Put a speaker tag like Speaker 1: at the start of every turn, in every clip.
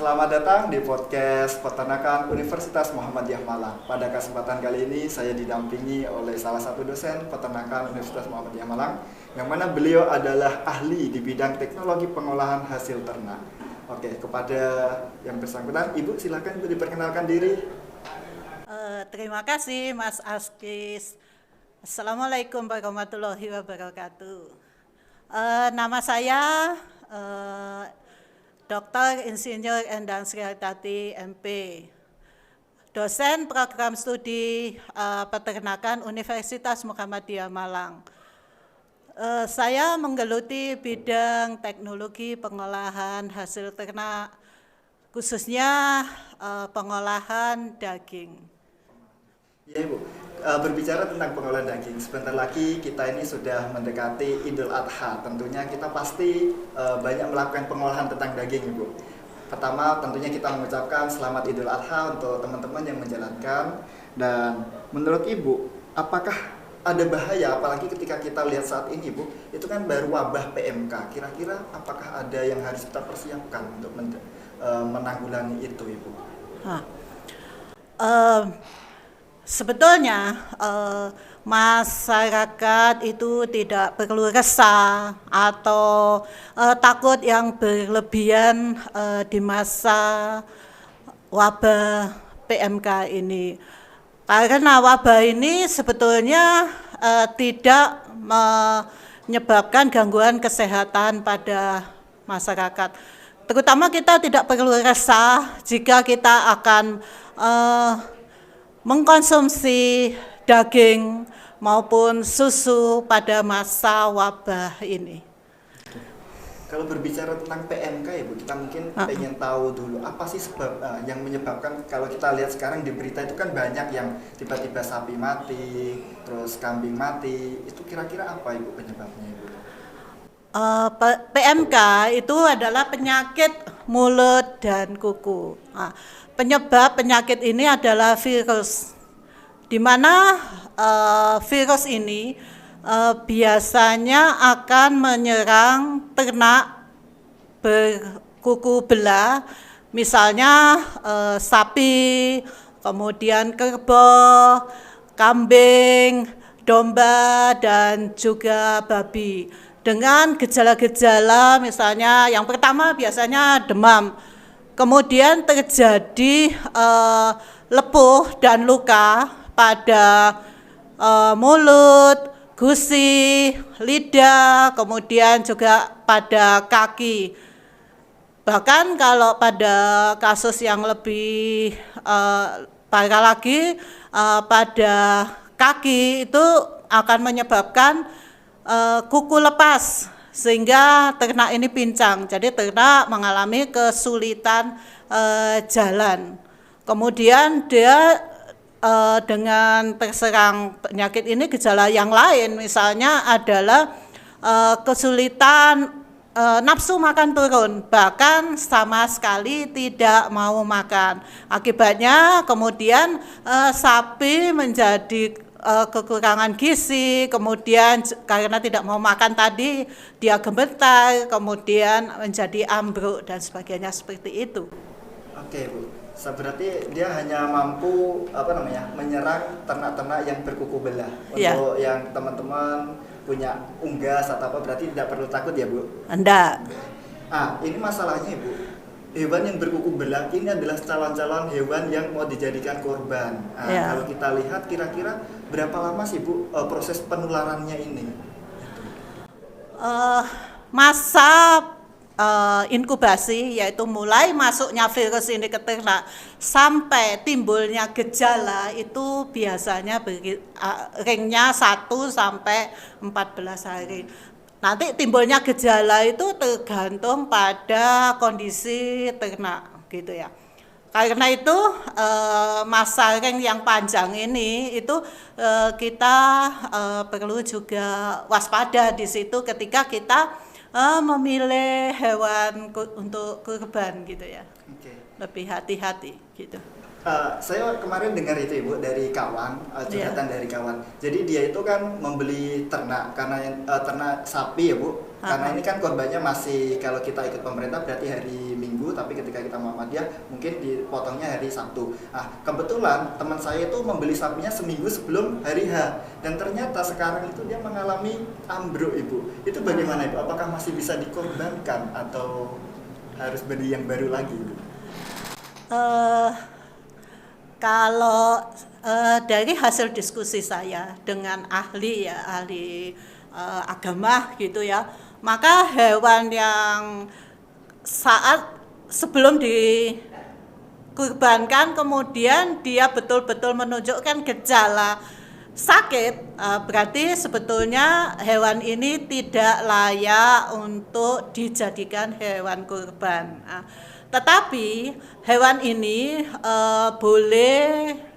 Speaker 1: Selamat datang di podcast Peternakan Universitas Muhammadiyah Malang. Pada kesempatan kali ini saya didampingi oleh salah satu dosen Peternakan Universitas Muhammadiyah Malang, yang mana beliau adalah ahli di bidang teknologi pengolahan hasil ternak. Oke, kepada yang bersangkutan, Ibu silakan Ibu diperkenalkan diri.
Speaker 2: Terima kasih Mas Askis. Assalamualaikum warahmatullahi wabarakatuh. Nama saya Dr. Insinyur Endang Srihartati MP, dosen program studi peternakan Universitas Muhammadiyah Malang. Saya menggeluti bidang teknologi pengolahan hasil ternak, khususnya pengolahan daging.
Speaker 1: Ya Ibu, berbicara tentang pengolahan daging, sebentar lagi kita ini sudah mendekati Idul Adha. Tentunya kita pasti banyak melakukan pengolahan tentang daging Ibu. Pertama tentunya kita mengucapkan selamat Idul Adha untuk teman-teman yang menjalankan. Dan menurut Ibu, apakah ada bahaya, apalagi ketika kita lihat saat ini Ibu, itu kan baru wabah PMK. Kira-kira apakah ada yang harus kita persiapkan untuk menanggulangi itu Ibu?
Speaker 2: Sebetulnya masyarakat itu tidak perlu resah atau takut yang berlebihan di masa wabah PMK ini. Karena wabah ini sebetulnya tidak menyebabkan gangguan kesehatan pada masyarakat. Terutama kita tidak perlu resah jika kita akan mengkonsumsi daging maupun susu pada masa wabah ini.
Speaker 1: Kalau berbicara tentang PMK Ibu, kita mungkin pengen tahu dulu apa sih sebab yang menyebabkan. Kalau kita lihat sekarang di berita itu kan banyak yang tiba-tiba sapi mati, terus kambing mati. Itu kira-kira apa Ibu penyebabnya Ibu?
Speaker 2: PMK itu adalah penyakit mulut dan kuku. Penyebab penyakit ini adalah virus, di mana virus ini biasanya akan menyerang ternak berkuku belah, misalnya sapi, kemudian kerbau, kambing, domba, dan juga babi. Dengan gejala-gejala, misalnya yang pertama biasanya demam, kemudian terjadi lepuh dan luka pada mulut, gusi, lidah, kemudian juga pada kaki. Bahkan kalau pada kasus yang lebih parah lagi, pada kaki itu akan menyebabkan kuku lepas sehingga ternak ini pincang. Jadi ternak mengalami kesulitan jalan. Kemudian dia dengan terserang penyakit ini, gejala yang lain misalnya adalah kesulitan nafsu makan turun, bahkan sama sekali tidak mau makan. Akibatnya kemudian sapi menjadi kekurangan gizi, kemudian karena tidak mau makan tadi dia gemetar, kemudian menjadi ambruk dan sebagainya seperti itu.
Speaker 1: Oke Bu, berarti dia hanya mampu menyerang ternak-ternak yang berkuku belah. Untuk yang teman-teman punya unggas atau apa, berarti tidak perlu takut ya Bu?
Speaker 2: Enggak.
Speaker 1: Ini masalahnya Bu, hewan yang berkuku belah ini adalah calon-calon hewan yang mau dijadikan korban. Kalau kita lihat kira-kira berapa lama sih Bu proses penularannya ini?
Speaker 2: Masa inkubasi, yaitu mulai masuknya virus ini ke ternak sampai timbulnya gejala, itu biasanya ringnya 1 sampai 14 hari. Nanti timbulnya gejala itu tergantung pada kondisi ternak gitu ya. Karena itu masa ring yang panjang ini itu kita perlu juga waspada di situ ketika kita memilih hewan untuk kurban gitu ya. Lebih hati-hati gitu.
Speaker 1: Saya kemarin dengar itu Ibu dari kawan, curhatan dari kawan. Jadi dia itu kan membeli ternak karena ternak sapi ya Bu. Karena ini kan korbannya masih, kalau kita ikut pemerintah berarti hari Minggu, tapi ketika kita Muhammadiyah mungkin dipotongnya hari Sabtu. Kebetulan teman saya itu membeli sapinya seminggu sebelum hari H, dan ternyata sekarang itu dia mengalami ambruk Ibu. Itu bagaimana Ibu? Apakah masih bisa dikorbankan atau harus beli yang baru lagi Ibu?
Speaker 2: Kalau dari hasil diskusi saya dengan ahli agama gitu ya, maka hewan yang saat sebelum dikurbankan kemudian dia betul-betul menunjukkan gejala sakit, berarti sebetulnya hewan ini tidak layak untuk dijadikan hewan kurban. Tetapi hewan ini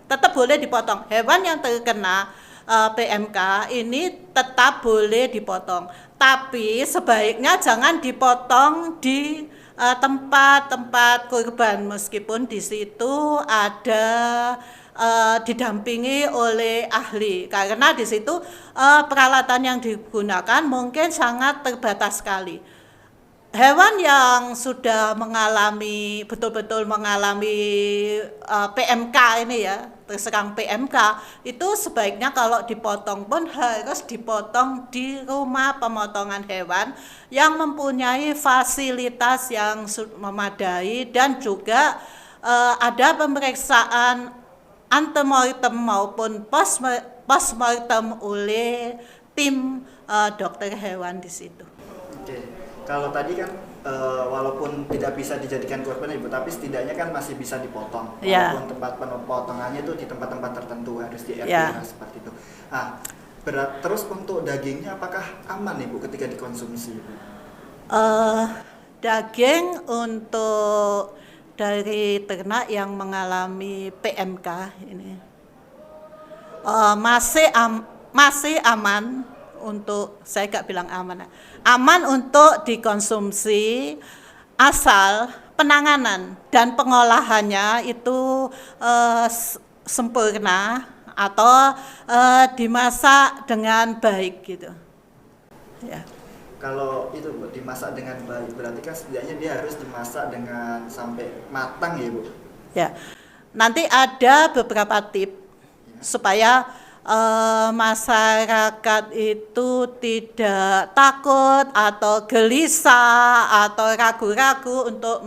Speaker 2: tetap boleh dipotong. Hewan yang terkena PMK ini tetap boleh dipotong. Tapi sebaiknya jangan dipotong di tempat-tempat kurban, meskipun di situ ada didampingi oleh ahli, karena di situ peralatan yang digunakan mungkin sangat terbatas sekali. Hewan yang sudah betul-betul mengalami PMK ini ya, terserang PMK, itu sebaiknya kalau dipotong pun harus dipotong di rumah pemotongan hewan yang mempunyai fasilitas yang memadai, dan juga ada pemeriksaan antemortem maupun postmortem oleh tim dokter hewan di situ.
Speaker 1: Oke. Kalau tadi kan walaupun tidak bisa dijadikan korban Ibu, tapi setidaknya kan masih bisa dipotong. Walaupun tempat pemotongannya itu di tempat-tempat tertentu, harus di RT seperti itu. Terus untuk dagingnya apakah aman Ibu ketika dikonsumsi Ibu?
Speaker 2: Daging untuk dari ternak yang mengalami PMK ini masih aman untuk, saya nggak bilang aman untuk dikonsumsi, asal penanganan dan pengolahannya itu sempurna atau dimasak dengan baik gitu. Ya.
Speaker 1: Kalau itu Bu, dimasak dengan baik, berarti kan setidaknya dia harus dimasak dengan sampai matang ya Bu?
Speaker 2: Ya, nanti ada beberapa tips supaya masyarakat itu tidak takut atau gelisah atau ragu-ragu untuk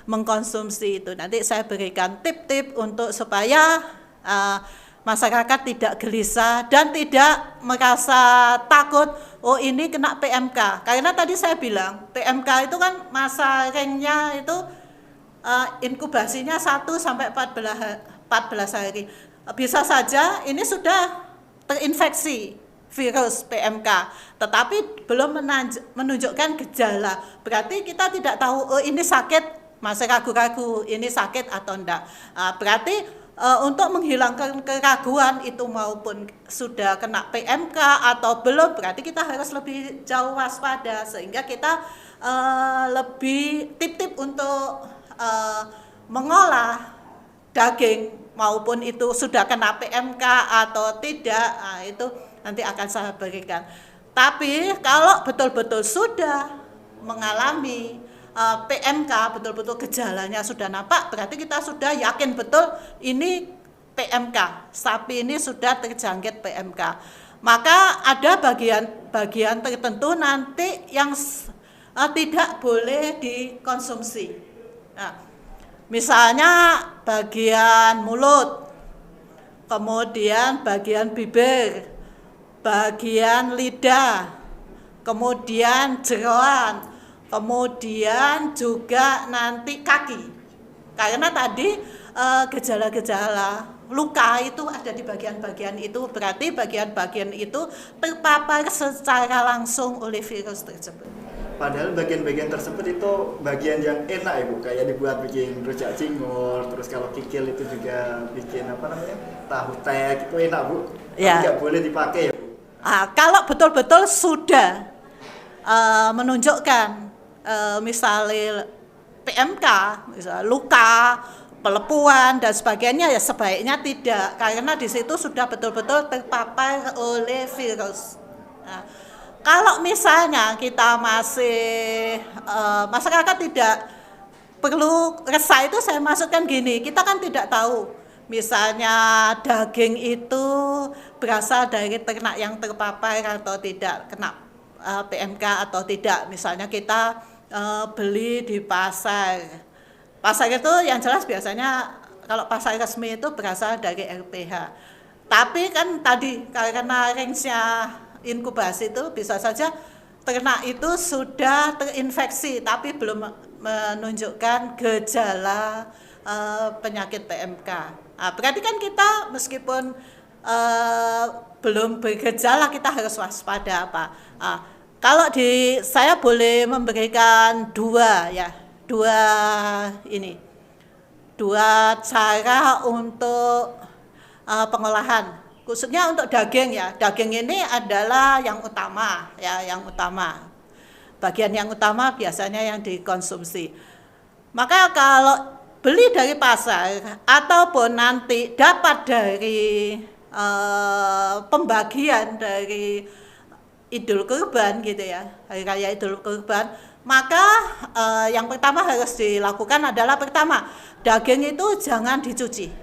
Speaker 2: mengkonsumsi itu. Nanti saya berikan tip-tip untuk supaya masyarakat tidak gelisah dan tidak merasa takut, oh ini kena PMK. Karena tadi saya bilang PMK itu kan masa ringnya itu inkubasinya 1 sampai 14 hari. Bisa saja ini sudah terinfeksi virus PMK, tetapi belum menunjukkan gejala. Berarti kita tidak tahu, oh ini sakit, masih ragu-ragu ini sakit atau enggak. Berarti untuk menghilangkan keraguan itu, maupun sudah kena PMK atau belum, berarti kita harus lebih jauh waspada, sehingga kita lebih tip-tip untuk mengolah daging, maupun itu sudah kena PMK atau tidak, itu nanti akan saya berikan. Tapi kalau betul-betul sudah mengalami PMK, betul-betul gejalanya sudah nampak, berarti kita sudah yakin betul ini PMK, sapi ini sudah terjangkit PMK. Maka ada bagian tertentu nanti yang tidak boleh dikonsumsi. Misalnya bagian mulut, kemudian bagian bibir, bagian lidah, kemudian jeroan, kemudian juga nanti kaki. Karena tadi gejala-gejala luka itu ada di bagian-bagian itu, berarti bagian-bagian itu terpapar secara langsung oleh virus tersebut.
Speaker 1: Padahal bagian-bagian tersebut itu bagian yang enak ya Bu, kayak dibuat bikin rujak cingur, terus kalau kikil itu juga bikin tahu tek, itu enak Bu.
Speaker 2: Ya.
Speaker 1: Nggak boleh dipakai ya Bu.
Speaker 2: Kalau betul-betul sudah menunjukkan misalnya PMK, misalnya luka, pelepuan dan sebagainya, ya sebaiknya tidak, karena di situ sudah betul-betul terpapar oleh virus. Nah, kalau misalnya kita masih masyarakat tidak perlu resah, itu saya maksudkan gini, kita kan tidak tahu misalnya daging itu berasal dari ternak yang terpapar atau tidak, kena PMK atau tidak. Misalnya kita beli di pasar itu yang jelas biasanya kalau pasar resmi itu berasal dari RPH. Tapi kan tadi karena range-nya inkubasi itu bisa saja ternak itu sudah terinfeksi tapi belum menunjukkan gejala penyakit PMK. Nah, berarti kan kita meskipun belum bergejala, kita harus waspada apa? Kalau saya boleh memberikan dua cara untuk pengolahan, khususnya untuk daging ya. Daging ini adalah yang utama ya, bagian yang utama biasanya yang dikonsumsi. Maka kalau beli dari pasar ataupun nanti dapat dari pembagian dari Idul Kurban gitu ya, Hari Raya Idul Kurban, maka yang pertama harus dilakukan adalah pertama, daging itu jangan dicuci.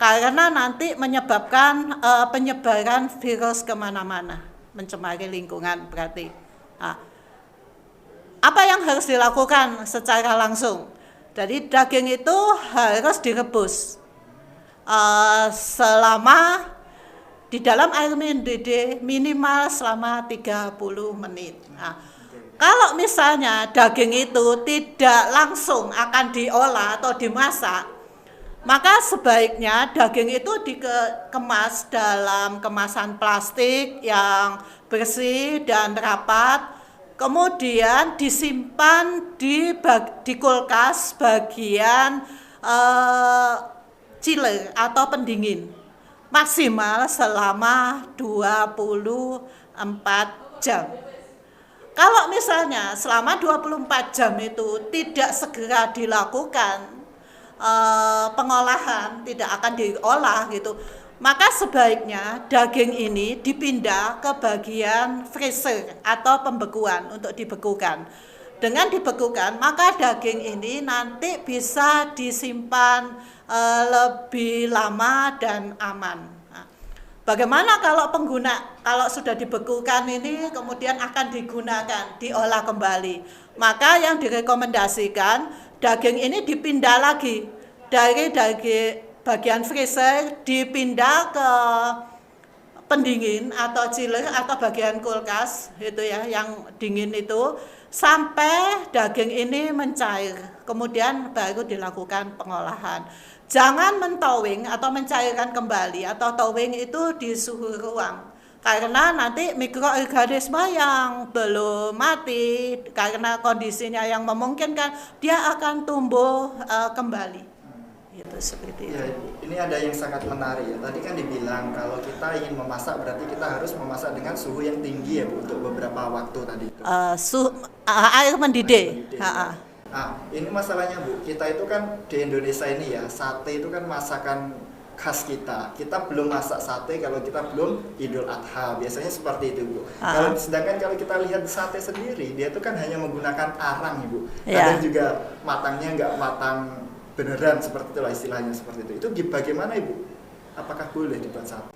Speaker 2: Karena nanti menyebabkan penyebaran virus kemana-mana, mencemari lingkungan berarti. Nah, apa yang harus dilakukan secara langsung? Jadi daging itu harus direbus selama di dalam air mendidih minimal selama 30 menit. Nah, kalau misalnya daging itu tidak langsung akan diolah atau dimasak, maka sebaiknya daging itu dikemas dalam kemasan plastik yang bersih dan rapat, kemudian disimpan di kulkas bagian chiller atau pendingin maksimal selama 24 jam. Kalau misalnya selama 24 jam itu tidak segera dilakukan pengolahan, tidak akan diolah gitu, maka sebaiknya daging ini dipindah ke bagian freezer atau pembekuan untuk dibekukan. Dengan dibekukan, maka daging ini nanti bisa disimpan lebih lama dan aman. Nah, bagaimana kalau kalau sudah dibekukan ini kemudian akan digunakan, diolah kembali? Maka yang direkomendasikan daging ini dipindah lagi dari bagian freezer, dipindah ke pendingin atau chiller atau bagian kulkas itu ya, yang dingin itu, sampai daging ini mencair, kemudian baru dilakukan pengolahan. Jangan mentowing atau mencairkan kembali, atau towing itu di suhu ruang, karena nanti mikroorganisme yang belum mati karena kondisinya yang memungkinkan, dia akan tumbuh kembali. Itu seperti itu.
Speaker 1: Ya, ini ada yang sangat menarik ya. Tadi kan dibilang kalau kita ingin memasak berarti kita harus memasak dengan suhu yang tinggi ya Bu, untuk beberapa waktu tadi itu.
Speaker 2: Air mendidih.
Speaker 1: Nah, ini masalahnya Bu, kita itu kan di Indonesia ini ya, sate itu kan masakan khas kita. Kita belum masak sate kalau kita belum Idul Adha. Biasanya seperti itu Bu. Sedangkan kalau kita lihat sate sendiri, dia itu kan hanya menggunakan arang Ibu. Kadang juga matangnya nggak matang beneran, seperti itulah istilahnya, seperti itu. Itu bagaimana Ibu? Apakah boleh dibuat sate?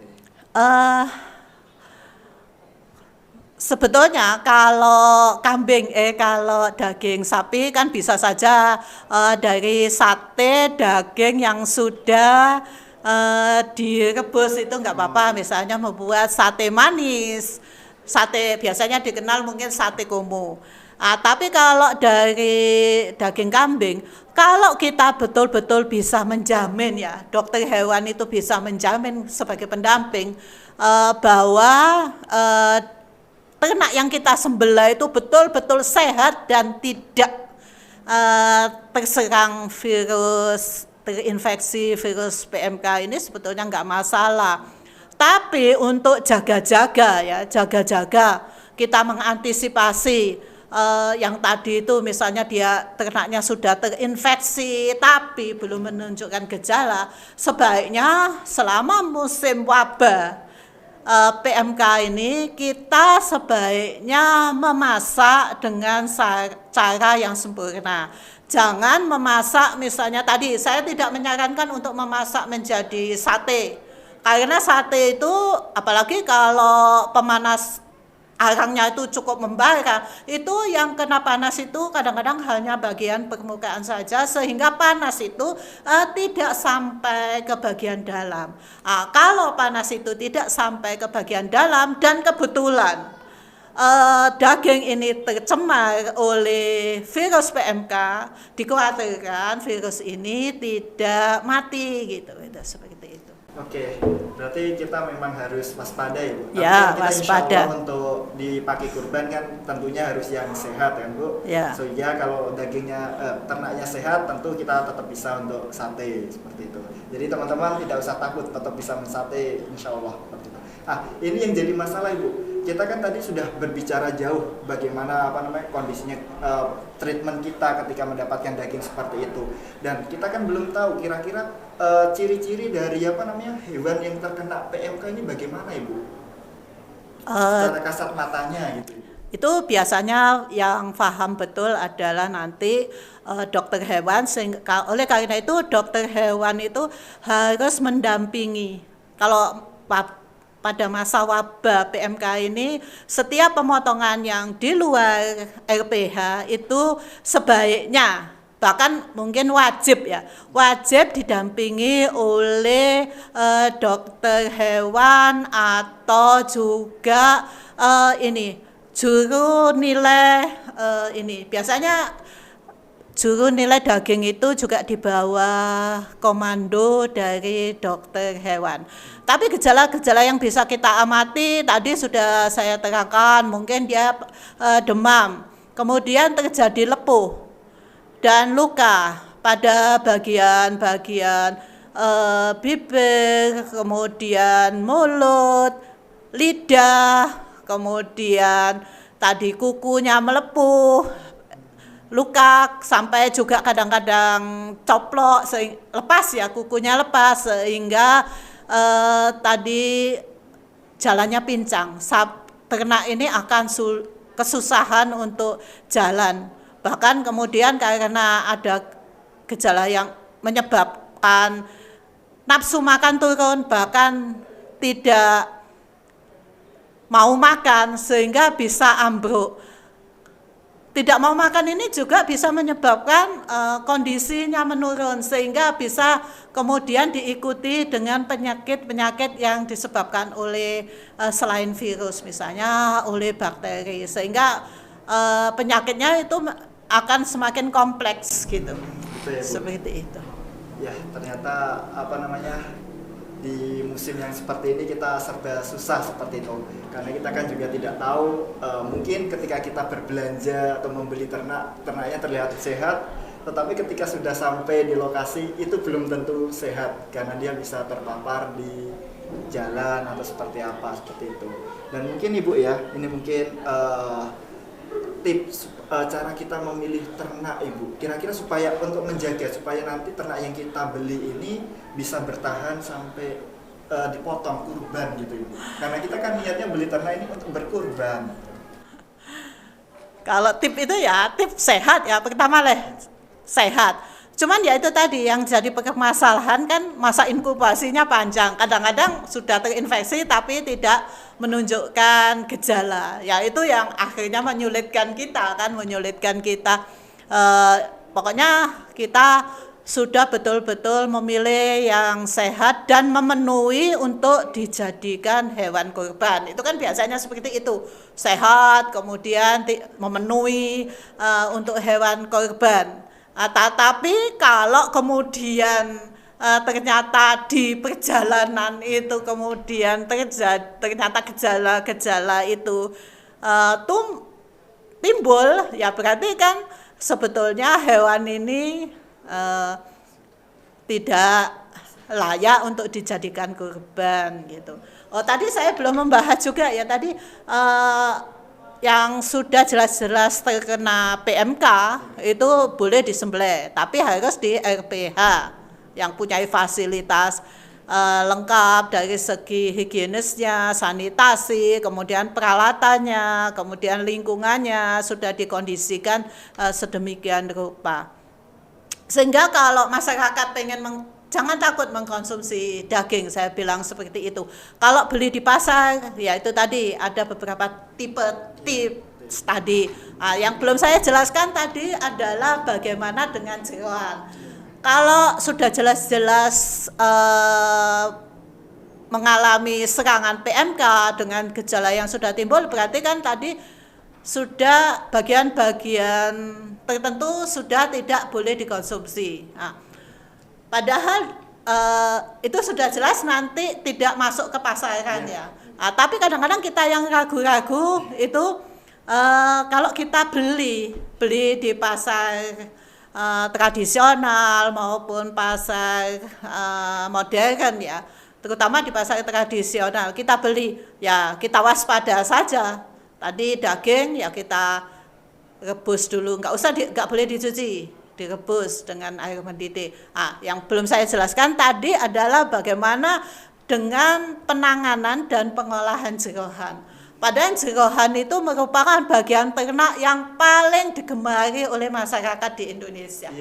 Speaker 2: Sebetulnya kalau kalau daging sapi kan bisa saja dari sate daging yang sudah direbus itu nggak apa-apa. Misalnya membuat sate manis, sate biasanya dikenal mungkin sate komo. Tapi kalau dari daging kambing, kalau kita betul-betul bisa menjamin ya, dokter hewan itu bisa menjamin sebagai pendamping bahwa ternak yang kita sembelih itu betul-betul sehat dan tidak terserang virus, terinfeksi virus PMK, ini sebetulnya nggak masalah. Tapi untuk jaga-jaga kita mengantisipasi yang tadi itu misalnya dia ternaknya sudah terinfeksi tapi belum menunjukkan gejala, sebaiknya selama musim wabah PMK ini kita sebaiknya memasak dengan cara yang sempurna. Jangan memasak misalnya tadi, saya tidak menyarankan untuk memasak menjadi sate. Karena sate itu apalagi kalau pemanas arangnya itu cukup membara, itu yang kena panas itu kadang-kadang hanya bagian permukaan saja sehingga panas itu tidak sampai ke bagian dalam. Kalau panas itu tidak sampai ke bagian dalam dan kebetulan daging ini tercemar oleh virus PMK, dikhawatirkan virus ini tidak mati gitu, seperti itu.
Speaker 1: Oke, berarti kita memang harus waspada ya Bu.
Speaker 2: Ya,
Speaker 1: kita
Speaker 2: waspada.
Speaker 1: insya Allah untuk dipakai kurban kan tentunya harus yang sehat kan Bu.
Speaker 2: Ya.
Speaker 1: Sehingga kalau dagingnya ternaknya sehat, tentu kita tetap bisa untuk sate seperti itu. Jadi teman-teman tidak usah takut, tetap bisa mensate insya Allah seperti itu. Ini yang jadi masalah Ibu. Kita kan tadi sudah berbicara jauh bagaimana kondisinya treatment kita ketika mendapatkan daging seperti itu. Dan kita kan belum tahu kira-kira ciri-ciri dari hewan yang terkena PMK ini bagaimana Ibu? Secara kasat matanya gitu.
Speaker 2: Itu biasanya yang paham betul adalah nanti dokter hewan, oleh karena itu dokter hewan itu harus mendampingi. Kalau pada masa wabah PMK ini, setiap pemotongan yang di luar RPH itu sebaiknya, bahkan mungkin wajib didampingi oleh dokter hewan atau juga juru nilai biasanya juru nilai daging itu juga di bawah komando dari dokter hewan. Tapi gejala-gejala yang bisa kita amati tadi sudah saya terangkan, mungkin dia demam, kemudian terjadi lepuh dan luka pada bagian-bagian bibir, kemudian mulut, lidah, kemudian tadi kukunya melepuh, luka sampai juga kadang-kadang coplok, kukunya lepas sehingga tadi jalannya pincang. Ternak ini akan kesusahan untuk jalan. Bahkan kemudian karena ada gejala yang menyebabkan nafsu makan turun, bahkan tidak mau makan sehingga bisa ambruk. Tidak mau makan ini juga bisa menyebabkan kondisinya menurun sehingga bisa kemudian diikuti dengan penyakit-penyakit yang disebabkan oleh selain virus, misalnya oleh bakteri, sehingga penyakitnya itu akan semakin kompleks gitu.
Speaker 1: Betul ya, Bu?
Speaker 2: Seperti itu.
Speaker 1: Ya, ternyata di musim yang seperti ini kita serba susah seperti itu, karena kita kan juga tidak tahu, mungkin ketika kita berbelanja atau membeli ternaknya terlihat sehat, tetapi ketika sudah sampai di lokasi itu belum tentu sehat karena dia bisa terpapar di jalan atau seperti itu. Dan mungkin Ibu ini mungkin tips cara kita memilih ternak Ibu, kira-kira untuk menjaga supaya nanti ternak yang kita beli ini bisa bertahan sampai dipotong kurban gitu Ibu, karena kita kan niatnya beli ternak ini untuk berkurban.
Speaker 2: Kalau tips itu tips sehat pertama sehat. Cuman itu tadi yang jadi permasalahan kan masa inkubasinya panjang. Kadang-kadang sudah terinfeksi tapi tidak menunjukkan gejala. Itu yang akhirnya menyulitkan kita. Pokoknya kita sudah betul-betul memilih yang sehat dan memenuhi untuk dijadikan hewan kurban. Itu kan biasanya seperti itu. Sehat kemudian memenuhi untuk hewan kurban. Tetapi kalau kemudian ternyata di perjalanan itu kemudian ternyata gejala-gejala itu timbul, berarti kan sebetulnya hewan ini tidak layak untuk dijadikan kurban gitu. Tadi saya belum membahas juga tadi yang sudah jelas-jelas terkena PMK itu boleh disembelih, tapi harus di RPH yang punya fasilitas lengkap dari segi higienisnya, sanitasi, kemudian peralatannya, kemudian lingkungannya sudah dikondisikan sedemikian rupa. Sehingga kalau masyarakat pengen jangan takut mengkonsumsi daging, saya bilang seperti itu. Kalau beli di pasar, ya itu tadi ada beberapa tips tadi. Yang belum saya jelaskan tadi adalah bagaimana dengan jeroan. Kalau sudah jelas-jelas mengalami serangan PMK dengan gejala yang sudah timbul, berarti kan tadi sudah bagian-bagian tertentu sudah tidak boleh dikonsumsi. Padahal itu sudah jelas nanti tidak masuk ke pasaran ya. Tapi kadang-kadang kita yang ragu-ragu itu kalau kita beli di pasar tradisional maupun pasar modern ya, terutama di pasar tradisional kita beli ya kita waspada saja. Tadi daging ya kita rebus dulu, nggak boleh dicuci, direbus dengan air mendidih. Yang belum saya jelaskan tadi adalah bagaimana dengan penanganan dan pengolahan jeroan. Padahal jeroan itu merupakan bagian ternak yang paling digemari oleh masyarakat di Indonesia.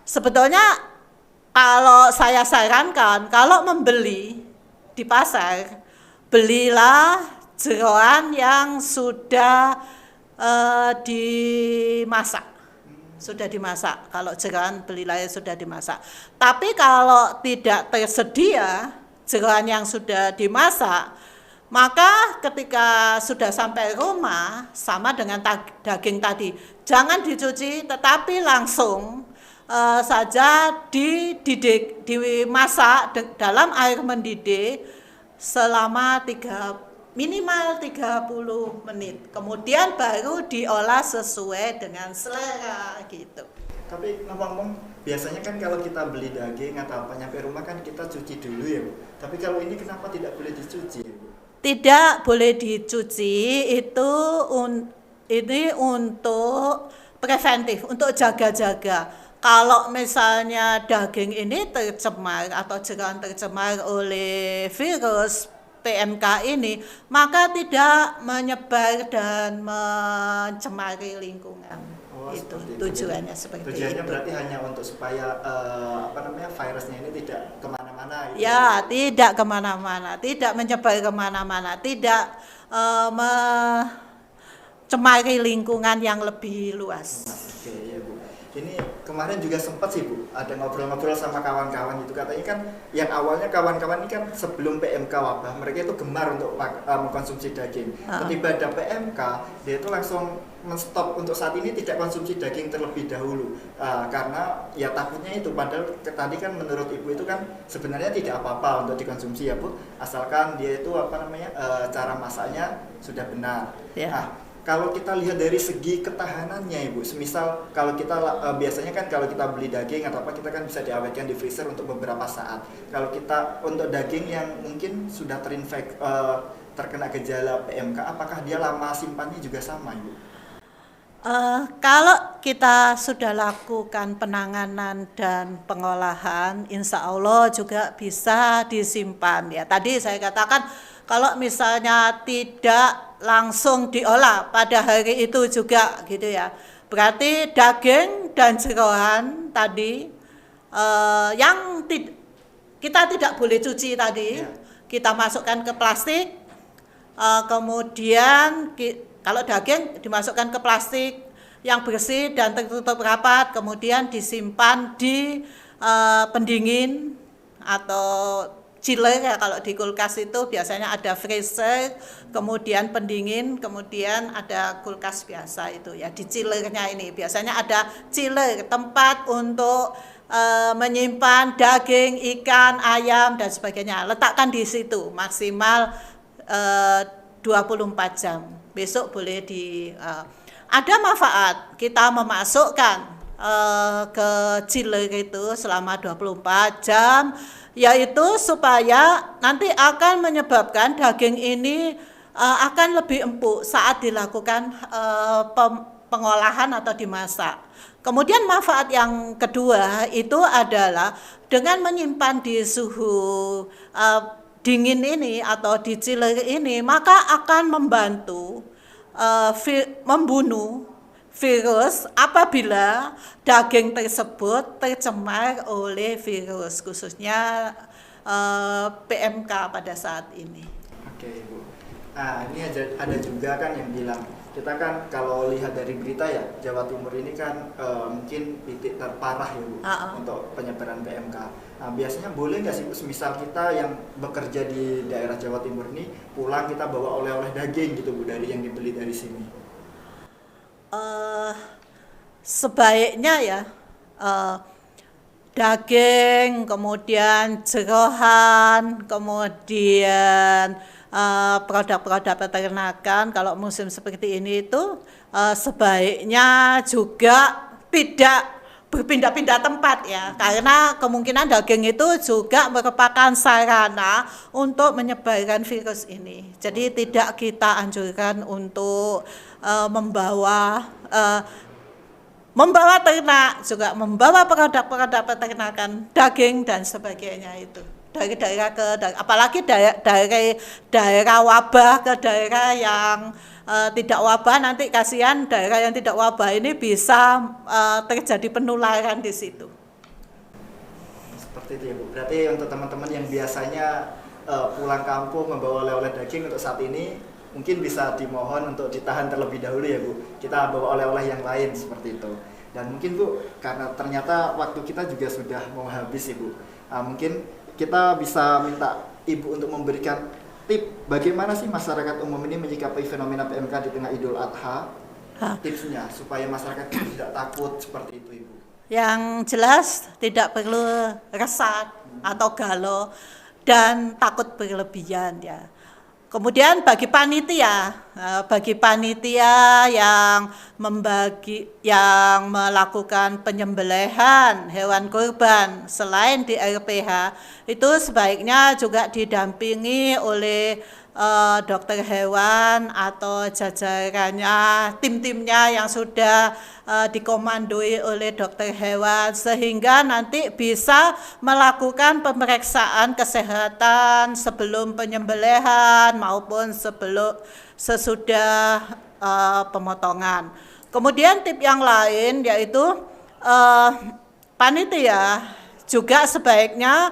Speaker 2: Sebetulnya kalau saya sarankan, kalau membeli di pasar, belilah jeroan yang sudah dimasak. Kalau jeroan belilah yang sudah dimasak. Tapi kalau tidak tersedia jeroan yang sudah dimasak, maka ketika sudah sampai rumah sama dengan daging tadi, jangan dicuci tetapi langsung saja dimasak dalam air mendidih selama minimal 30 menit. Kemudian baru diolah sesuai dengan selera gitu.
Speaker 1: Tapi ngomong-ngomong, biasanya kan kalau kita beli daging atau apa nyampe rumah kan kita cuci dulu ya, Bu. Tapi kalau ini kenapa tidak boleh dicuci, Bu?
Speaker 2: Tidak boleh dicuci, ini untuk preventif, untuk jaga-jaga. Kalau misalnya daging ini tercemar atau jeroan tercemar oleh virus PMK ini, maka tidak menyebar dan mencemari lingkungan. Itu tujuannya seperti itu.
Speaker 1: Tujuannya berarti hanya untuk supaya virusnya ini tidak kemana-mana. Gitu.
Speaker 2: Ya, tidak kemana-mana, tidak menyebar kemana-mana, tidak mencemari lingkungan yang lebih luas.
Speaker 1: Oke, ya Bu. Ini kemarin juga sempat sih Bu, ada ngobrol-ngobrol sama kawan-kawan gitu, katanya kan yang awalnya kawan-kawan ini kan sebelum PMK wabah, mereka itu gemar untuk mengkonsumsi daging. Ketika ada PMK, dia itu langsung menstop untuk saat ini tidak konsumsi daging terlebih dahulu, karena ya takutnya itu, padahal tadi kan menurut Ibu itu kan sebenarnya tidak apa-apa untuk dikonsumsi ya Bu, asalkan dia itu cara masaknya sudah benar. Kalau kita lihat dari segi ketahanannya Ibu, semisal kalau kita biasanya kan kalau kita beli daging atau apa, kita kan bisa diawetkan di freezer untuk beberapa saat. Kalau kita untuk daging yang mungkin sudah terkena gejala PMK, apakah dia lama simpannya juga sama Ibu?
Speaker 2: Kalau kita sudah lakukan penanganan dan pengolahan, insya Allah juga bisa disimpan ya. Tadi saya katakan kalau misalnya tidak langsung diolah pada hari itu juga gitu ya, berarti daging dan jeroan tadi yang kita tidak boleh cuci tadi, kita masukkan ke plastik, kemudian kalau daging dimasukkan ke plastik yang bersih dan tertutup rapat, kemudian disimpan di pendingin atau chiller ya, kalau di kulkas itu biasanya ada freezer, kemudian pendingin, kemudian ada kulkas biasa itu ya. Di chillernya ini biasanya ada chiller, tempat untuk menyimpan daging, ikan, ayam dan sebagainya. Letakkan di situ maksimal 24 jam. Besok boleh ada manfaat kita memasukkan ke chiller itu selama 24 jam, yaitu supaya nanti akan menyebabkan daging ini akan lebih empuk saat dilakukan pengolahan atau dimasak. Kemudian manfaat yang kedua itu adalah dengan menyimpan di suhu dingin ini atau di chiller ini, maka akan membantu membunuh virus apabila daging tersebut tercemar oleh virus, khususnya PMK pada saat ini.
Speaker 1: Oke, Ibu. Nah, ini ada juga kan yang bilang, kita kan kalau lihat dari berita ya, Jawa Timur ini kan mungkin titik terparah ya Bu, untuk penyebaran PMK. Nah, biasanya boleh nggak sih Bu, semisal kita yang bekerja di daerah Jawa Timur ini, pulang kita bawa oleh-oleh daging gitu Bu, dari yang dibeli dari sini?
Speaker 2: Sebaiknya ya, daging, kemudian jeroan, kemudian produk-produk peternakan kalau musim seperti ini itu sebaiknya juga tidak berpindah-pindah tempat ya, karena kemungkinan daging itu juga merupakan sarana untuk menyebarkan virus ini. Jadi tidak kita anjurkan untuk membawa ternak, juga membawa produk-produk peternakan, daging dan sebagainya itu dari daerah ke daerah, apalagi dari daerah wabah ke daerah yang tidak wabah. Nanti kasihan daerah yang tidak wabah ini bisa terjadi penularan di situ.
Speaker 1: Seperti itu ya Bu. Berarti untuk teman-teman yang biasanya pulang kampung membawa oleh-oleh daging, untuk saat ini mungkin bisa dimohon untuk ditahan terlebih dahulu ya Bu. Kita bawa oleh-oleh yang lain seperti itu. Dan mungkin Bu, karena ternyata waktu kita juga sudah mau habis ya Bu, mungkin kita bisa minta Ibu untuk memberikan tip bagaimana sih masyarakat umum ini menyikapi fenomena PMK di tengah Idul Adha. Tipsnya supaya masyarakat tidak takut seperti itu Ibu.
Speaker 2: Yang jelas tidak perlu resah atau galau dan takut berlebihan ya. Kemudian bagi panitia yang melakukan penyembelihan hewan kurban selain di RPH, itu sebaiknya juga didampingi oleh dokter hewan atau jajarannya, tim-timnya yang sudah dikomandoi oleh dokter hewan, sehingga nanti bisa melakukan pemeriksaan kesehatan sebelum penyembelihan maupun sesudah pemotongan. Kemudian tip yang lain yaitu panitia juga sebaiknya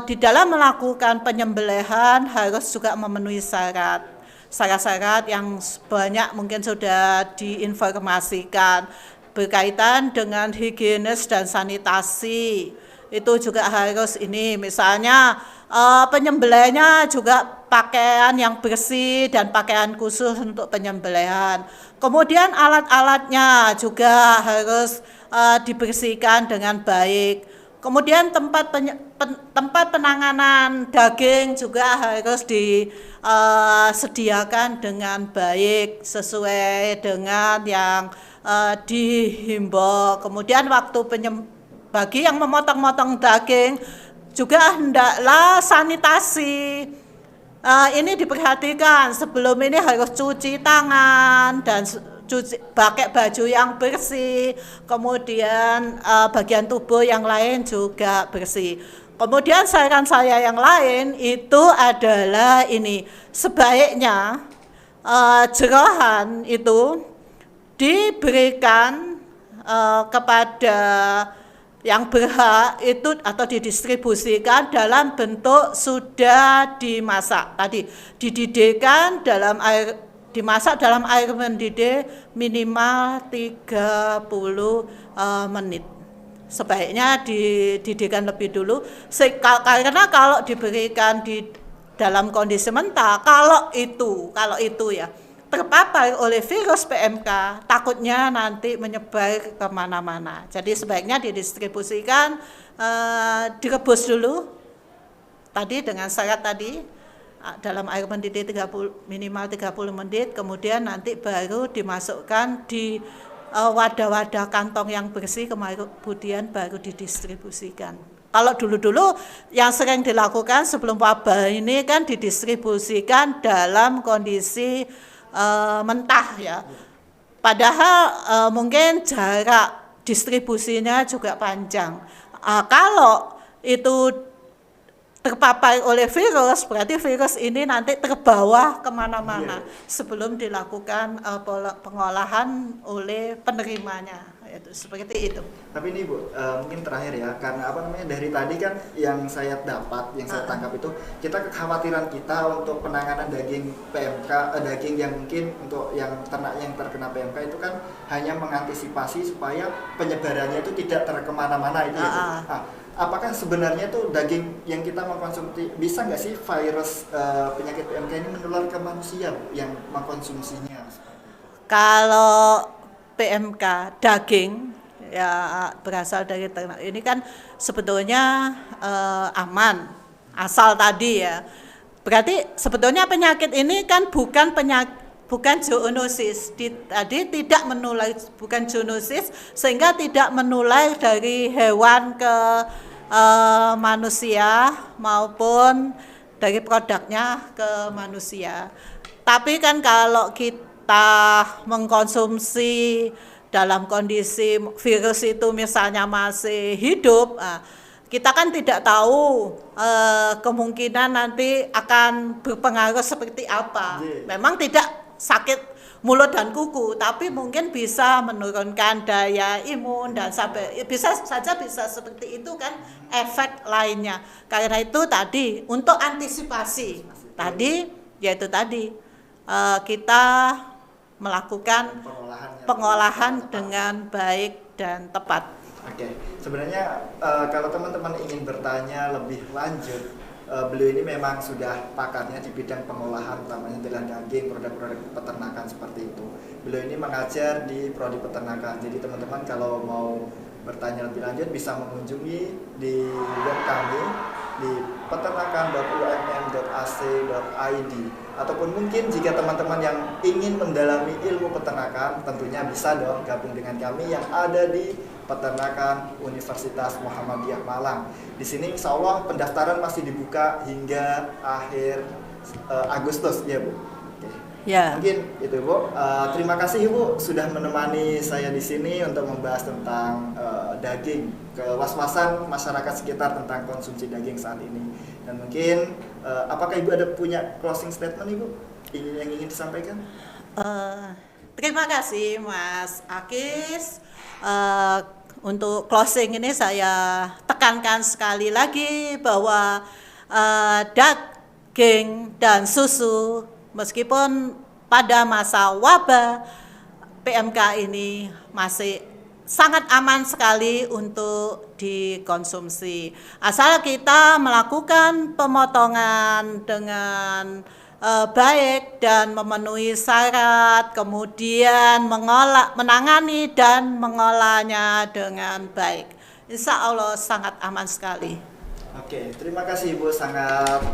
Speaker 2: di dalam melakukan penyembelihan harus juga memenuhi syarat-syarat yang banyak mungkin sudah diinformasikan berkaitan dengan higienis dan sanitasi. Itu juga harus ini, misalnya penyembelihannya juga pakaian yang bersih dan pakaian khusus untuk penyembelihan. Kemudian alat-alatnya juga harus dibersihkan dengan baik. Kemudian tempat penanganan daging juga harus disediakan dengan baik sesuai dengan yang dihimbau. Kemudian bagi yang memotong-motong daging juga hendaklah sanitasi. Ini diperhatikan, sebelum ini harus cuci tangan dan pakai baju yang bersih, kemudian bagian tubuh yang lain juga bersih. Kemudian saran saya yang lain itu adalah ini, sebaiknya jeroan itu diberikan kepada yang berhak itu atau didistribusikan dalam bentuk sudah dimasak. Tadi dididihkan dimasak dalam air mendidih minimal 30 menit. Sebaiknya dididihkan lebih dulu, karena kalau diberikan di dalam kondisi mentah, kalau itu ya terpapar oleh virus PMK, takutnya nanti menyebar kemana-mana. Jadi sebaiknya didistribusikan, direbus dulu tadi dengan syarat tadi dalam air mendidih minimal 30 menit, kemudian nanti baru dimasukkan di wadah-wadah kantong yang bersih, kemudian baru didistribusikan. Kalau dulu-dulu yang sering dilakukan sebelum wabah ini kan didistribusikan dalam kondisi mentah ya. Padahal mungkin jarak distribusinya juga panjang. Kalau itu terpapar oleh virus, berarti virus ini nanti terbawa kemana-mana sebelum dilakukan pengolahan oleh penerimanya. Itu seperti itu.
Speaker 1: Tapi ini Bu, mungkin terakhir ya, karena dari tadi kan yang saya dapat, yang saya tangkap itu, kita kekhawatiran kita untuk penanganan daging PMK, daging yang mungkin untuk yang ternak yang terkena PMK itu kan hanya mengantisipasi supaya penyebarannya itu tidak terkemana-mana itu ya Bu. Apakah sebenarnya tuh daging yang kita mengkonsumsi, bisa nggak sih virus penyakit PMK ini menular ke manusia Bu, yang mengkonsumsinya?
Speaker 2: Kalau PMK daging ya berasal dari ternak ini kan sebetulnya aman, asal tadi ya. Berarti sebetulnya penyakit ini kan bukan zoonosis, tadi tidak menular, bukan zoonosis, sehingga tidak menular dari hewan ke manusia maupun dari produknya ke manusia. Tapi kan kalau kita mengkonsumsi dalam kondisi virus itu misalnya masih hidup, kita kan tidak tahu kemungkinan nanti akan berpengaruh seperti apa. Memang tidak sakit mulut dan kuku, tapi mungkin bisa menurunkan daya imun dan sampai bisa seperti itu kan efek lainnya. Karena itu tadi untuk antisipasi tadi yaitu tadi kita melakukan pengolahan dengan baik dan tepat.
Speaker 1: Oke, sebenarnya kalau teman-teman ingin bertanya lebih lanjut, beliau ini memang sudah pakarnya di bidang pengolahan, utamanya adalah daging, produk-produk peternakan seperti itu. Beliau ini mengajar di prodi peternakan, jadi teman-teman kalau mau bertanya lebih lanjut bisa mengunjungi di web kami di peternakan.umm.ac.id, ataupun mungkin jika teman-teman yang ingin mendalami ilmu peternakan tentunya bisa dong gabung dengan kami yang ada di Peternakan Universitas Muhammadiyah Malang. Di sini insya Allah pendaftaran masih dibuka hingga akhir Agustus ya Bu. Oke.
Speaker 2: Ya.
Speaker 1: Mungkin itu Bu. Terima kasih Ibu sudah menemani saya di sini untuk membahas tentang daging, kewas-wasan masyarakat sekitar tentang konsumsi daging saat ini. Dan mungkin apakah Ibu ada punya closing statement Ibu yang ingin disampaikan?
Speaker 2: Terima kasih Mas Akis. Untuk closing ini saya tekankan sekali lagi bahwa daging dan susu meskipun pada masa wabah PMK ini masih sangat aman sekali untuk dikonsumsi. Asal kita melakukan pemotongan dengan baik dan memenuhi syarat, kemudian menangani dan mengolahnya dengan baik. Insya Allah sangat aman sekali.
Speaker 1: Oke, terima kasih Ibu, sangat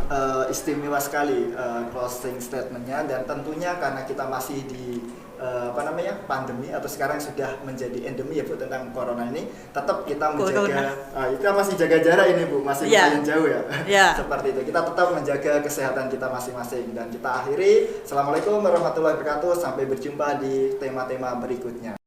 Speaker 1: istimewa sekali closing statementnya, dan tentunya karena kita masih di pandemi atau sekarang sudah menjadi endemi ya Bu tentang corona ini, tetap kita menjaga kita masih jaga jarak ini Bu, masih lumayan jauh ya. Seperti itu, kita tetap menjaga kesehatan kita masing-masing, dan kita akhiri. Assalamualaikum warahmatullahi wabarakatuh, sampai berjumpa di tema-tema berikutnya.